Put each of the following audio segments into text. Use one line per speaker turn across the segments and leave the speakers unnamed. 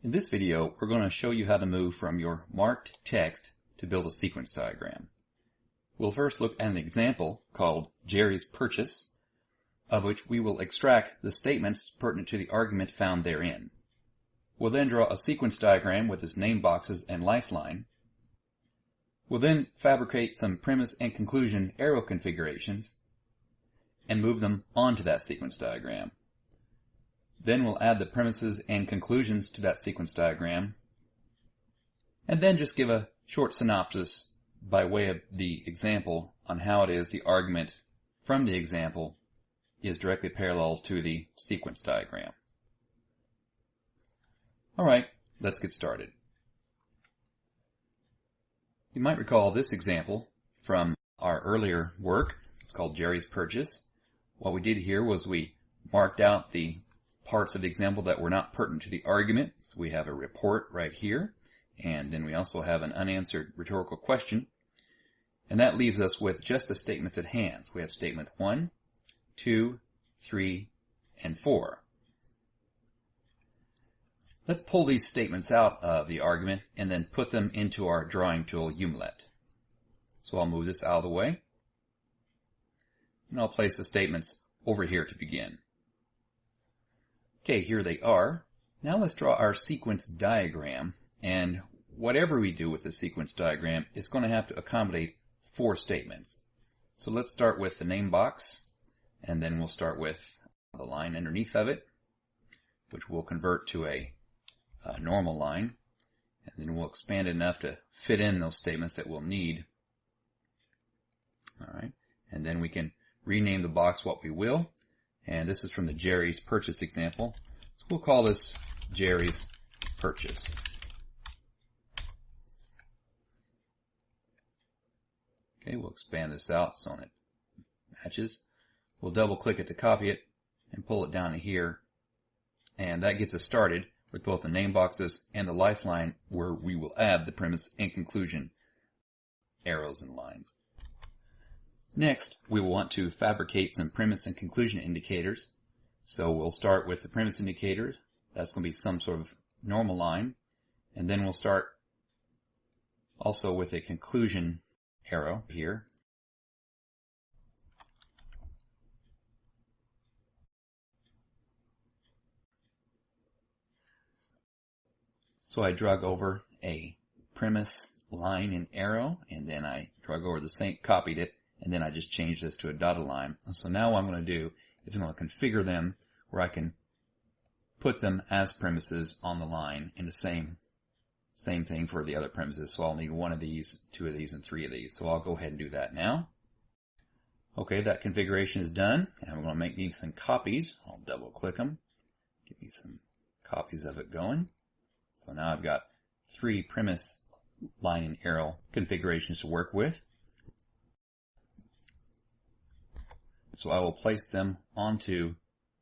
In this video, we're going to show you how to move from your marked text to build a sequence diagram. We'll first look at an example called Jerry's Purchase, of which we will extract the statements pertinent to the argument found therein. We'll then draw a sequence diagram with its name boxes and lifeline. We'll then fabricate some premise and conclusion arrow configurations and move them onto that sequence diagram. Then we'll add the premises and conclusions to that sequence diagram, and then just give a short synopsis by way of the example on how it is the argument from the example is directly parallel to the sequence diagram. Alright, let's get started. You might recall this example from our earlier work. It's called Jerry's Purchase. What we did here was we marked out the parts of the example that were not pertinent to the argument. So we have a report right here, and then we also have an unanswered rhetorical question. And that leaves us with just the statements at hand. So we have statement 1, 2, 3, and 4. Let's pull these statements out of the argument and then put them into our drawing tool, Umlet. So I'll move this out of the way, and I'll place the statements over here to begin. Okay, here they are. Now let's draw our sequence diagram, and whatever we do with the sequence diagram, it's going to have to accommodate 4 statements. So let's start with the name box, and then we'll start with the line underneath of it, which we'll convert to a normal line, and then we'll expand it enough to fit in those statements that we'll need. Alright, and then we can rename the box what we will. And this is from the Jerry's Purchase example. So we'll call this Jerry's Purchase. Okay, we'll expand this out so it matches. We'll double click it to copy it and pull it down to here. And that gets us started with both the name boxes and the lifeline, where we will add the premise and conclusion arrows and lines. Next, we will want to fabricate some premise and conclusion indicators. So we'll start with the premise indicator. That's going to be some sort of normal line. And then we'll start also with a conclusion arrow here. So I drag over a premise line and arrow, and then I drag over the same, copied it, and then I just changed this to a dotted line. So now what I'm going to do is I'm going to configure them where I can put them as premises on the line in the same thing for the other premises. So I'll need 1 of these, 2 of these, and 3 of these. So I'll go ahead and do that now. Okay, that configuration is done, and I'm going to make me some copies. I'll double click them, give me some copies of it going. So now I've got 3 premise line and arrow configurations to work with. So I will place them onto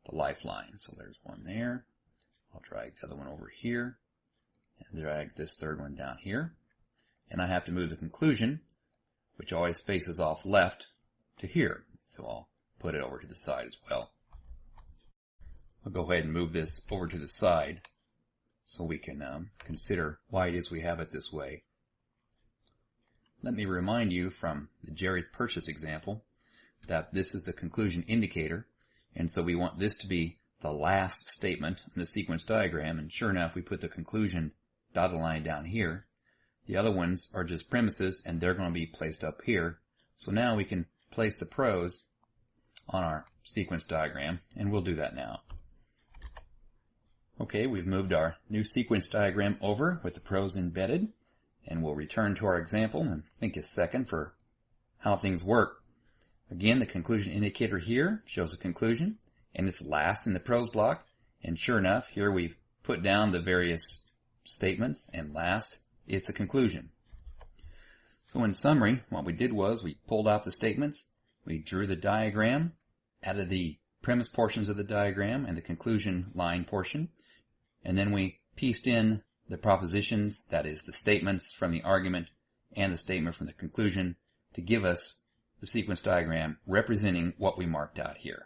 the lifeline. So there's one there. I'll drag the other one over here and drag this third one down here. And I have to move the conclusion, which always faces off left, to here. So I'll put it over to the side as well. I'll go ahead and move this over to the side so we can consider why it is we have it this way. Let me remind you from the Jerry's Purchase example that this is the conclusion indicator, and so we want this to be the last statement in the sequence diagram, and sure enough we put the conclusion dotted line down here. The other ones are just premises, and they're going to be placed up here. So now we can place the pros on our sequence diagram, and we'll do that now. Okay, we've moved our new sequence diagram over with the pros embedded, and we'll return to our example and think a second for how things work. Again, the conclusion indicator here shows a conclusion, and it's last in the pros block. And sure enough, here we've put down the various statements, and last is the conclusion. So in summary, what we did was we pulled out the statements, we drew the diagram, added the premise portions of the diagram and the conclusion line portion, and then we pieced in the propositions, that is the statements from the argument and the statement from the conclusion, to give us the sequence diagram representing what we marked out here.